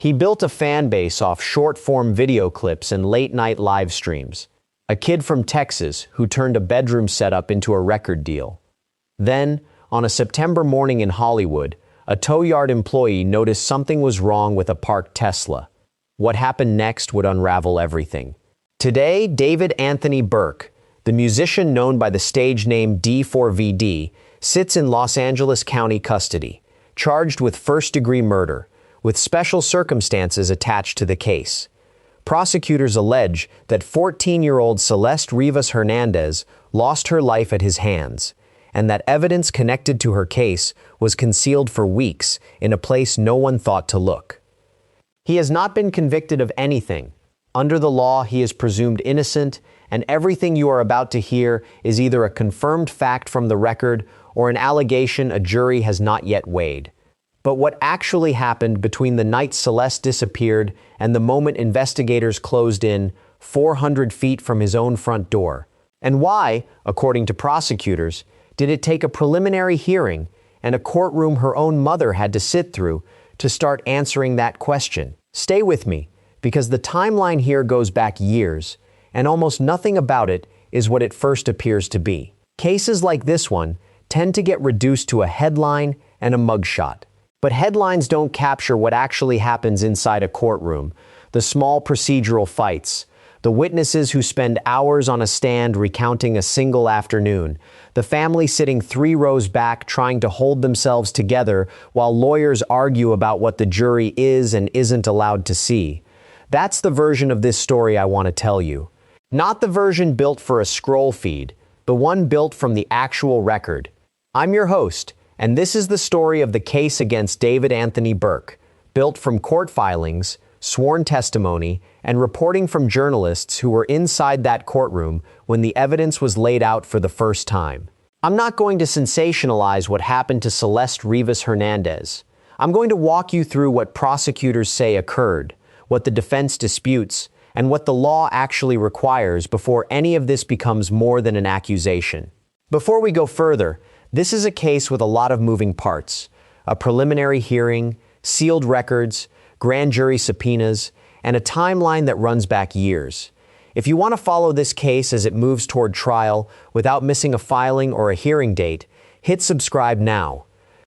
He built a fan base off short-form video clips and late-night live streams. A kid from Texas who turned a bedroom setup into a record deal. Then, on a September morning in Hollywood, a tow yard employee noticed something was wrong with a parked Tesla. What happened next would unravel everything. Today, David Anthony Burke, the musician known by the stage name D4vd, sits in Los Angeles County custody, charged with first-degree murder, with special circumstances attached to the case. Prosecutors allege that 14-year-old Celeste Rivas Hernandez lost her life at his hands, and that evidence connected to her case was concealed for weeks in a place no one thought to look. He has not been convicted of anything. Under the law, he is presumed innocent, and everything you are about to hear is either a confirmed fact from the record or an allegation a jury has not yet weighed. But what actually happened between the night Celeste disappeared and the moment investigators closed in 400 feet from his own front door? And why, according to prosecutors, did it take a preliminary hearing and a courtroom her own mother had to sit through to start answering that question? Stay with me, because the timeline here goes back years, and almost nothing about it is what it first appears to be. Cases like this one tend to get reduced to a headline and a mugshot. But headlines don't capture what actually happens inside a courtroom, the small procedural fights, the witnesses who spend hours on a stand recounting a single afternoon, the family sitting 3 rows back trying to hold themselves together while lawyers argue about what the jury is and isn't allowed to see. That's the version of this story I want to tell you. Not the version built for a scroll feed, the one built from the actual record. I'm your host, and this is the story of the case against David Anthony Burke, built from court filings, sworn testimony, and reporting from journalists who were inside that courtroom when the evidence was laid out for the first time. I'm not going to sensationalize what happened to Celeste Rivas Hernandez. I'm going to walk you through what prosecutors say occurred, what the defense disputes, and what the law actually requires before any of this becomes more than an accusation. Before we go further, this is a case with a lot of moving parts: a preliminary hearing, sealed records, grand jury subpoenas, and a timeline that runs back years. If you want to follow this case as it moves toward trial without missing a filing or a hearing date, hit subscribe now.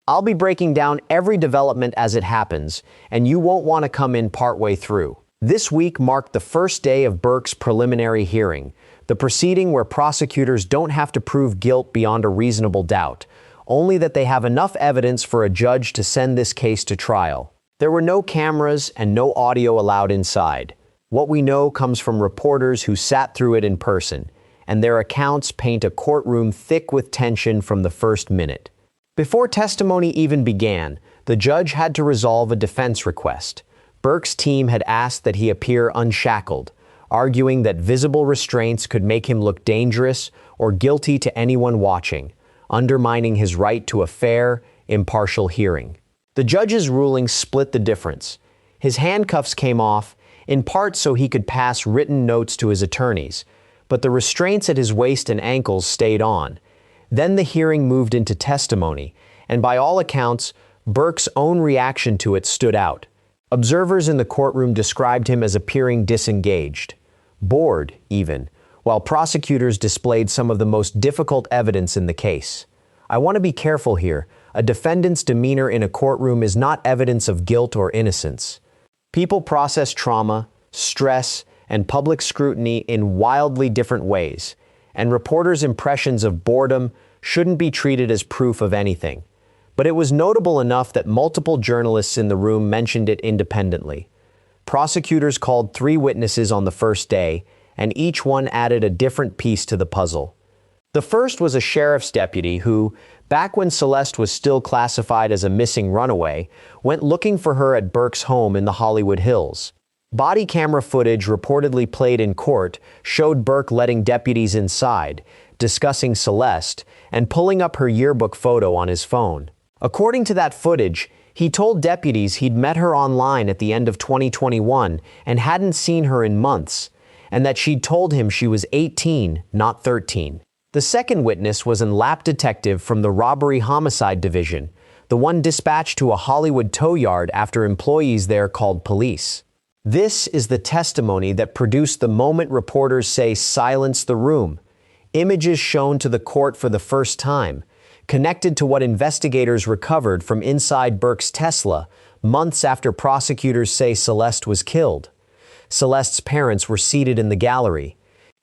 I'll be breaking down every development as it happens, and you won't want to come in partway through. This week marked the first day of Burke's preliminary hearing, the proceeding where prosecutors don't have to prove guilt beyond a reasonable doubt, only that they have enough evidence for a judge to send this case to trial. There were no cameras and no audio allowed inside. What we know comes from reporters who sat through it in person, and their accounts paint a courtroom thick with tension from the first minute. Before testimony even began, the judge had to resolve a defense request. Burke's team had asked that he appear unshackled, arguing that visible restraints could make him look dangerous or guilty to anyone watching, undermining his right to a fair, impartial hearing. The judge's ruling split the difference. His handcuffs came off, in part so he could pass written notes to his attorneys, but the restraints at his waist and ankles stayed on. Then the hearing moved into testimony, and by all accounts, Burke's own reaction to it stood out. Observers in the courtroom described him as appearing disengaged, bored even, while prosecutors displayed some of the most difficult evidence in the case. I want to be careful here. A defendant's demeanor in a courtroom is not evidence of guilt or innocence. People process trauma, stress, and public scrutiny in wildly different ways, and reporters' impressions of boredom shouldn't be treated as proof of anything. But it was notable enough that multiple journalists in the room mentioned it independently. Prosecutors called 3 witnesses on the first day, and each one added a different piece to the puzzle. The first was a sheriff's deputy who, back when Celeste was still classified as a missing runaway, went looking for her at Burke's home in the Hollywood Hills. Body camera footage reportedly played in court showed Burke letting deputies inside, discussing Celeste, and pulling up her yearbook photo on his phone. According to that footage, he told deputies he'd met her online at the end of 2021 and hadn't seen her in months, and that she'd told him she was 18, not 13. The second witness was a lap detective from the Robbery Homicide Division, the one dispatched to a Hollywood tow yard after employees there called police. This is the testimony that produced the moment reporters say silence the room. Images shown to the court for the first time, connected to what investigators recovered from inside Burke's Tesla months after prosecutors say Celeste was killed. Celeste's parents were seated in the gallery.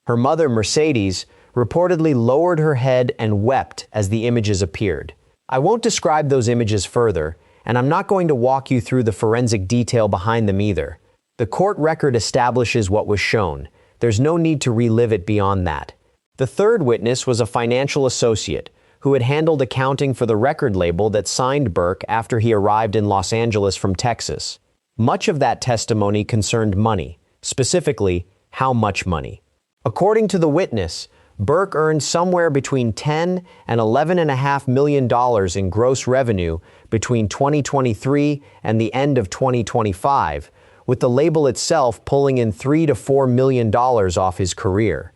Her mother, Mercedes, reportedly lowered her head and wept as the images appeared. I won't describe those images further, and I'm not going to walk you through the forensic detail behind them either. The court record establishes what was shown. There's no need to relive it beyond that. The third witness was a financial associate who had handled accounting for the record label that signed Burke after he arrived in Los Angeles from Texas. Much of that testimony concerned money, specifically, how much money. According to the witness, Burke earned somewhere between $10 and $11.5 million in gross revenue between 2023 and the end of 2025, with the label itself pulling in $3 to $4 million off his career.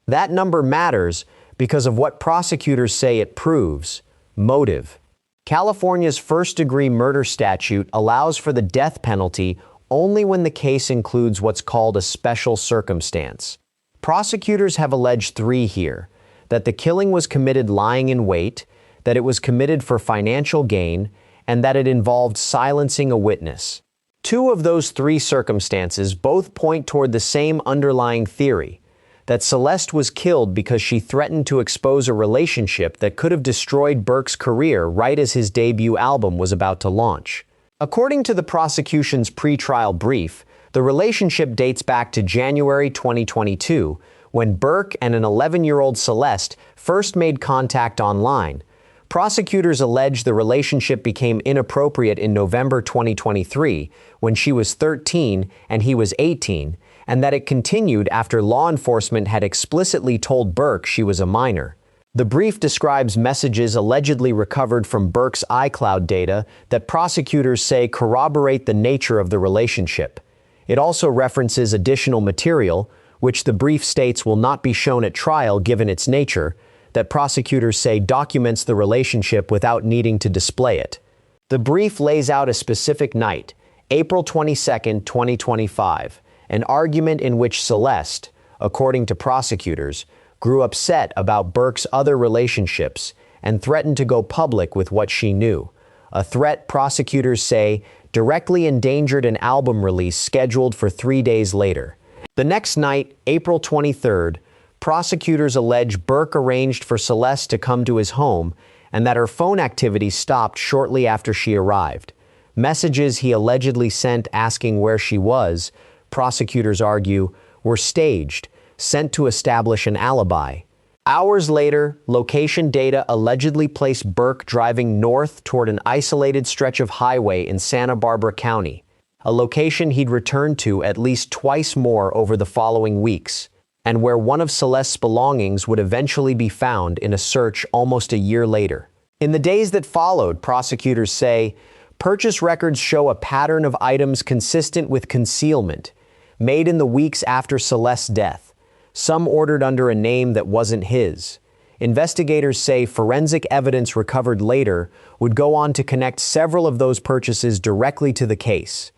That number matters because of what prosecutors say it proves: motive. California's first-degree murder statute allows for the death penalty only when the case includes what's called a special circumstance. Prosecutors have alleged three here: that the killing was committed lying in wait, that it was committed for financial gain, and that it involved silencing a witness. Two of those three circumstances both point toward the same underlying theory: that Celeste was killed because she threatened to expose a relationship that could have destroyed Burke's career right as his debut album was about to launch. According to the prosecution's pretrial brief, the relationship dates back to January 2022, when Burke and an 11-year-old Celeste first made contact online. Prosecutors allege the relationship became inappropriate in November 2023, when she was 13 and he was 18, and that it continued after law enforcement had explicitly told Burke she was a minor. The brief describes messages allegedly recovered from Burke's iCloud data that prosecutors say corroborate the nature of the relationship. It also references additional material, which the brief states will not be shown at trial given its nature, that prosecutors say documents the relationship without needing to display it. The brief lays out a specific night, April 22, 2025, an argument in which Celeste, according to prosecutors, grew upset about Burke's other relationships and threatened to go public with what she knew. A threat prosecutors say directly endangered an album release scheduled for 3 days later. The next night, April 23rd, prosecutors allege Burke arranged for Celeste to come to his home and that her phone activity stopped shortly after she arrived. Messages he allegedly sent asking where she was, prosecutors argue, were staged, sent to establish an alibi. Hours later, location data allegedly placed Burke driving north toward an isolated stretch of highway in Santa Barbara County, a location he'd returned to at least twice more over the following weeks, and where one of Celeste's belongings would eventually be found in a search almost a year later. In the days that followed, prosecutors say, purchase records show a pattern of items consistent with concealment, made in the weeks after Celeste's death, some ordered under a name that wasn't his. Investigators say forensic evidence recovered later would go on to connect several of those purchases directly to the case.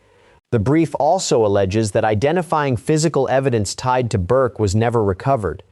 The brief also alleges that identifying physical evidence tied to Burke was never recovered.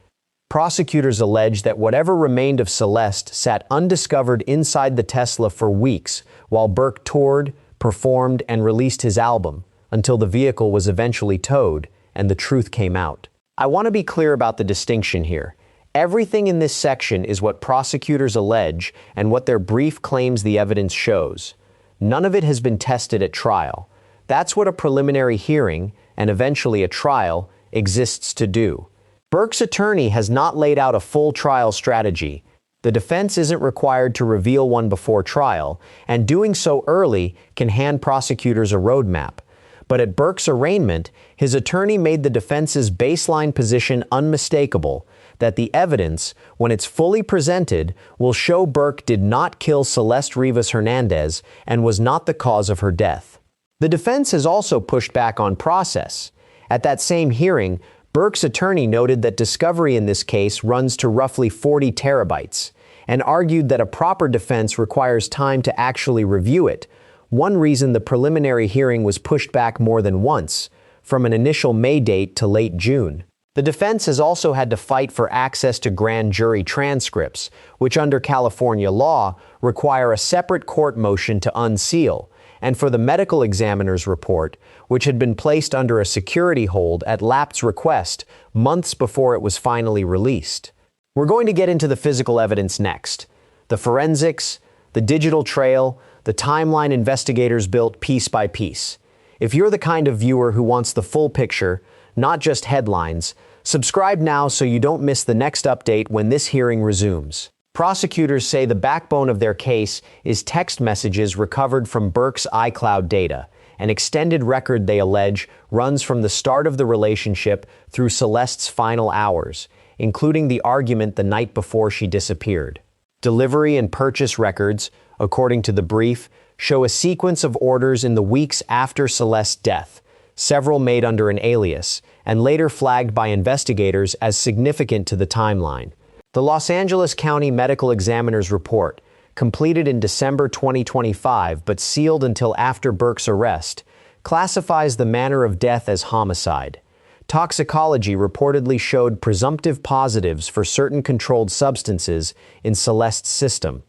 Prosecutors allege that whatever remained of Celeste sat undiscovered inside the Tesla for weeks while Burke toured, performed, and released his album, until the vehicle was eventually towed and the truth came out. I want to be clear about the distinction here. Everything in this section is what prosecutors allege and what their brief claims the evidence shows. None of it has been tested at trial. That's what a preliminary hearing, and eventually a trial, exists to do. Burke's attorney has not laid out a full trial strategy. The defense isn't required to reveal one before trial, and doing so early can hand prosecutors a roadmap. But at Burke's arraignment, his attorney made the defense's baseline position unmistakable, that the evidence, when it's fully presented, will show Burke did not kill Celeste Rivas Hernandez and was not the cause of her death. The defense has also pushed back on process. At that same hearing, Burke's attorney noted that discovery in this case runs to roughly 40 terabytes, and argued that a proper defense requires time to actually review it. One reason the preliminary hearing was pushed back more than once, from an initial May date to late June. The defense has also had to fight for access to grand jury transcripts, which under California law require a separate court motion to unseal, and for the medical examiner's report, which had been placed under a security hold at Lapt's request months before it was finally released. We're going to get into the physical evidence next. The forensics, the digital trail, the timeline investigators built piece by piece. If you're the kind of viewer who wants the full picture, not just headlines, subscribe now so you don't miss the next update when this hearing resumes. Prosecutors say the backbone of their case is text messages recovered from Burke's iCloud data. An extended record, they allege, runs from the start of the relationship through Celeste's final hours, including the argument the night before she disappeared. Delivery and purchase records, according to the brief, show a sequence of orders in the weeks after Celeste's death, several made under an alias, and later flagged by investigators as significant to the timeline. The Los Angeles County Medical Examiner's report, completed in December 2025 but sealed until after Burke's arrest, classifies the manner of death as homicide. Toxicology reportedly showed presumptive positives for certain controlled substances in Celeste's system.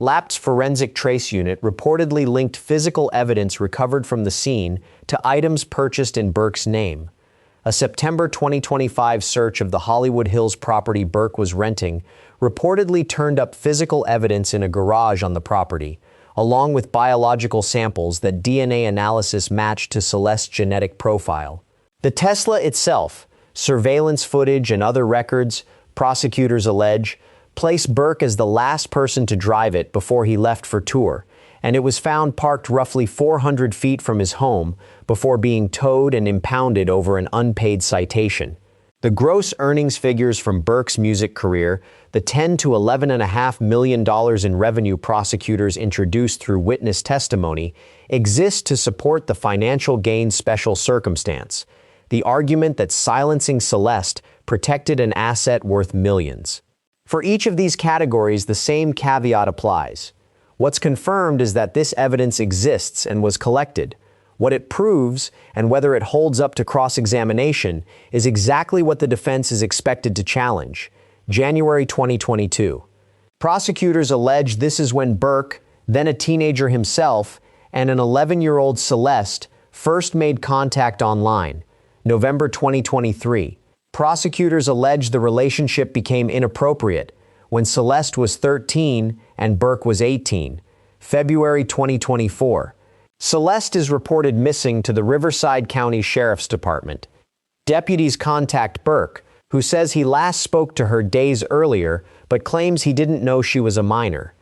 Lapt's forensic trace unit reportedly linked physical evidence recovered from the scene to items purchased in Burke's name. A September 2025 search of the Hollywood Hills property Burke was renting reportedly turned up physical evidence in a garage on the property, along with biological samples that DNA analysis matched to Celeste's genetic profile. The Tesla itself, surveillance footage, and other records, prosecutors allege, place Burke as the last person to drive it before he left for tour, and it was found parked roughly 400 feet from his home before being towed and impounded over an unpaid citation. The gross earnings figures from Burke's music career, the $10 to $11.5 million in revenue prosecutors introduced through witness testimony, exist to support the financial gain special circumstance, the argument that silencing Celeste protected an asset worth millions. For each of these categories, the same caveat applies. What's confirmed is that this evidence exists and was collected. What it proves, and whether it holds up to cross-examination, is exactly what the defense is expected to challenge. January 2022. Prosecutors allege this is when Burke, then a teenager himself, and an 11-year-old Celeste first made contact online. November 2023. Prosecutors allege the relationship became inappropriate when Celeste was 13 and Burke was 18. February 2024. Celeste is reported missing to the Riverside County Sheriff's Department. Deputies contact Burke, who says he last spoke to her days earlier but claims he didn't know she was a minor.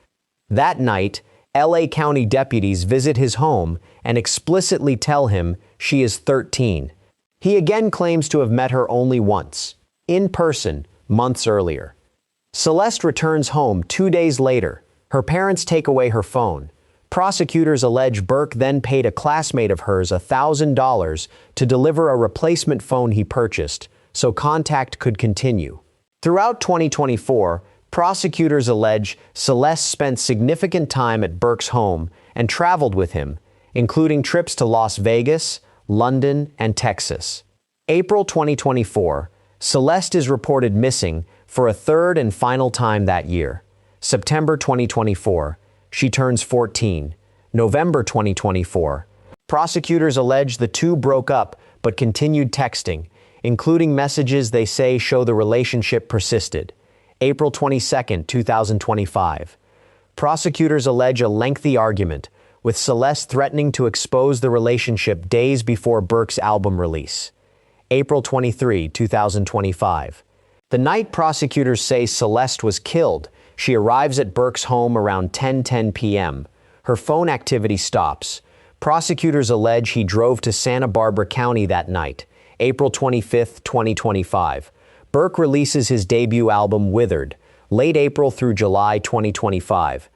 That night, LA County deputies visit his home and explicitly tell him she is 13. He again claims to have met her only once, in person, months earlier. Celeste returns home 2 days later. Her parents take away her phone. Prosecutors allege Burke then paid a classmate of hers $1,000 to deliver a replacement phone he purchased, so contact could continue. Throughout 2024, prosecutors allege Celeste spent significant time at Burke's home and traveled with him, including trips to Las Vegas, London, and Texas. April 2024, Celeste is reported missing for a third and final time that year. September 2024, she turns 14. November 2024, prosecutors allege the two broke up but continued texting, including messages they say show the relationship persisted. April 22, 2025. Prosecutors allege a lengthy argument, with Celeste threatening to expose the relationship days before Burke's album release. April 23, 2025. The night prosecutors say Celeste was killed, she arrives at Burke's home around 10:10 p.m. Her phone activity stops. Prosecutors allege he drove to Santa Barbara County that night. April 25, 2025. Burke releases his debut album Withered, late April through July 2025.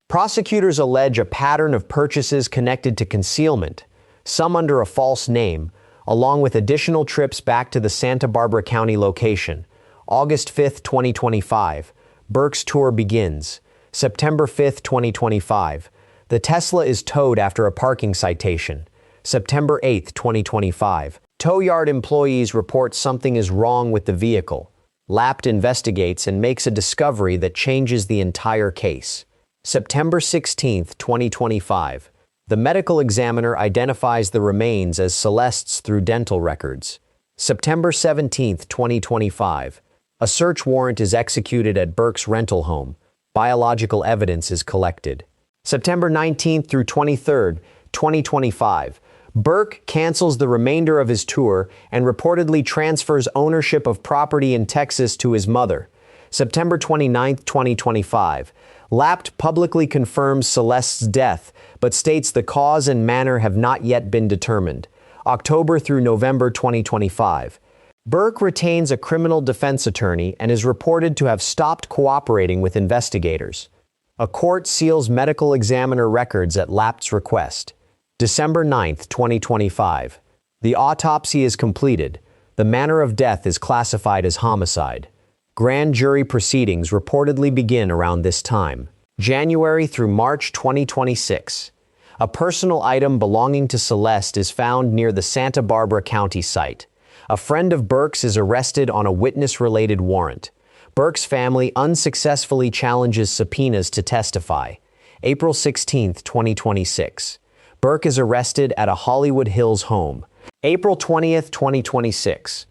Prosecutors allege a pattern of purchases connected to concealment, some under a false name, along with additional trips back to the Santa Barbara County location. August 5, 2025. Burke's tour begins. September 5, 2025. The Tesla is towed after a parking citation. September 8, 2025. Tow yard employees report something is wrong with the vehicle. Lapt investigates and makes a discovery that changes the entire case. September 16, 2025. The medical examiner identifies the remains as Celeste's through dental records. September 17, 2025. A search warrant is executed at Burke's rental home. Biological evidence is collected. September 19th through 23rd, 2025. Burke cancels the remainder of his tour and reportedly transfers ownership of property in Texas to his mother. September 29th, 2025. Lapt publicly confirms Celeste's death, but states the cause and manner have not yet been determined. October through November 2025. Burke retains a criminal defense attorney and is reported to have stopped cooperating with investigators. A court seals medical examiner records at Lapt's request. December 9, 2025. The autopsy is completed. The manner of death is classified as homicide. Grand jury proceedings reportedly begin around this time. January through March 2026. A personal item belonging to Celeste is found near the Santa Barbara County site. A friend of Burke's is arrested on a witness-related warrant. Burke's family unsuccessfully challenges subpoenas to testify. April 16, 2026. Burke is arrested at a Hollywood Hills home. April 20, 2026.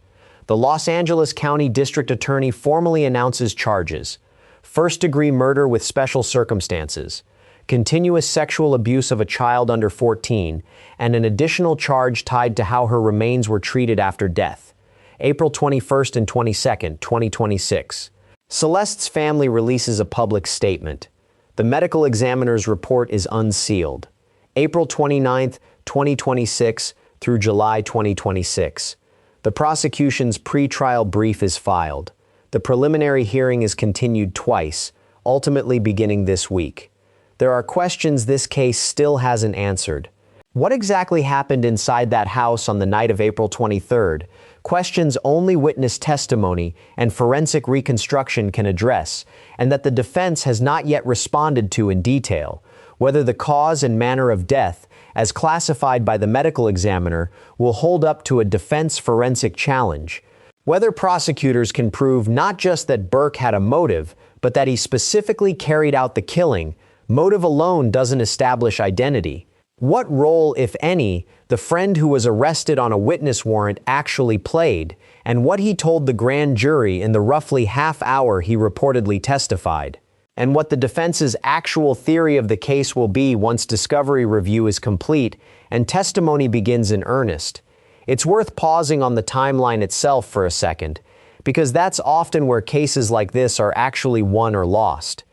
The Los Angeles County District Attorney formally announces charges. First-degree murder with special circumstances, continuous sexual abuse of a child under 14, and an additional charge tied to how her remains were treated after death. April 21st and 22nd, 2026. Celeste's family releases a public statement. The medical examiner's report is unsealed. April 29th, 2026 through July 2026. The prosecution's pre-trial brief is filed. The preliminary hearing is continued twice, ultimately beginning this week. There are questions this case still hasn't answered. What exactly happened inside that house on the night of April 23rd? Questions only witness testimony and forensic reconstruction can address, and that the defense has not yet responded to in detail. Whether the cause and manner of death, as classified by the medical examiner, will hold up to a defense forensic challenge. Whether prosecutors can prove not just that Burke had a motive, but that he specifically carried out the killing. Motive alone doesn't establish identity. What role, if any, the friend who was arrested on a witness warrant actually played, and what he told the grand jury in the roughly half hour he reportedly testified, and what the defense's actual theory of the case will be once discovery review is complete and testimony begins in earnest. It's worth pausing on the timeline itself for a second, because that's often where cases like this are actually won or lost.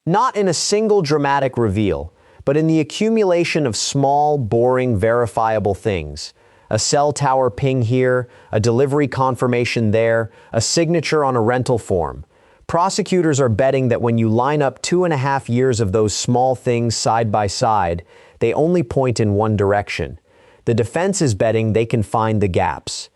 Not in a single dramatic reveal, but in the accumulation of small, boring, verifiable things. A cell tower ping here, a delivery confirmation there, a signature on a rental form. Prosecutors are betting that when you line up 2.5 years of those small things side by side, they only point in one direction. The defense is betting they can find the gaps.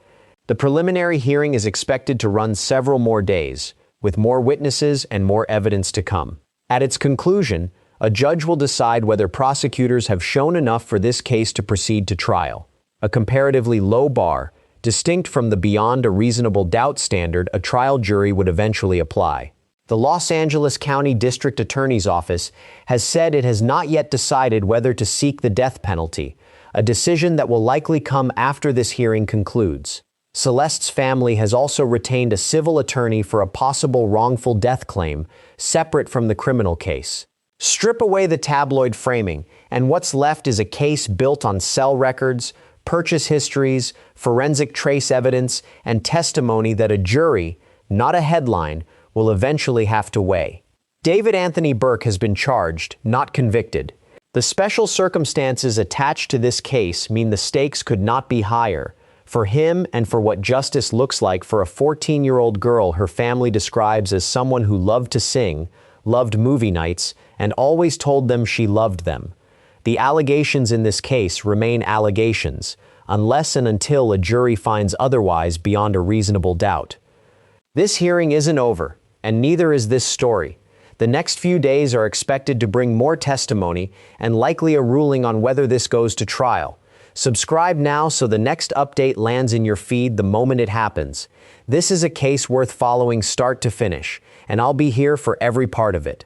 The preliminary hearing is expected to run several more days, with more witnesses and more evidence to come. At its conclusion, a judge will decide whether prosecutors have shown enough for this case to proceed to trial, a comparatively low bar, distinct from the beyond a reasonable doubt standard a trial jury would eventually apply. The Los Angeles County District Attorney's Office has said it has not yet decided whether to seek the death penalty, a decision that will likely come after this hearing concludes. Celeste's family has also retained a civil attorney for a possible wrongful death claim, separate from the criminal case. Strip away the tabloid framing, and what's left is a case built on cell records, purchase histories, forensic trace evidence, and testimony that a jury, not a headline, will eventually have to weigh. David Anthony Burke has been charged, not convicted. The special circumstances attached to this case mean the stakes could not be higher, for him and for what justice looks like for a 14-year-old girl her family describes as someone who loved to sing, loved movie nights, and always told them she loved them. The allegations in this case remain allegations, unless and until a jury finds otherwise beyond a reasonable doubt. This hearing isn't over. And neither is this story. The next few days are expected to bring more testimony and likely a ruling on whether this goes to trial. Subscribe now so the next update lands in your feed the moment it happens. This is a case worth following start to finish, and I'll be here for every part of it.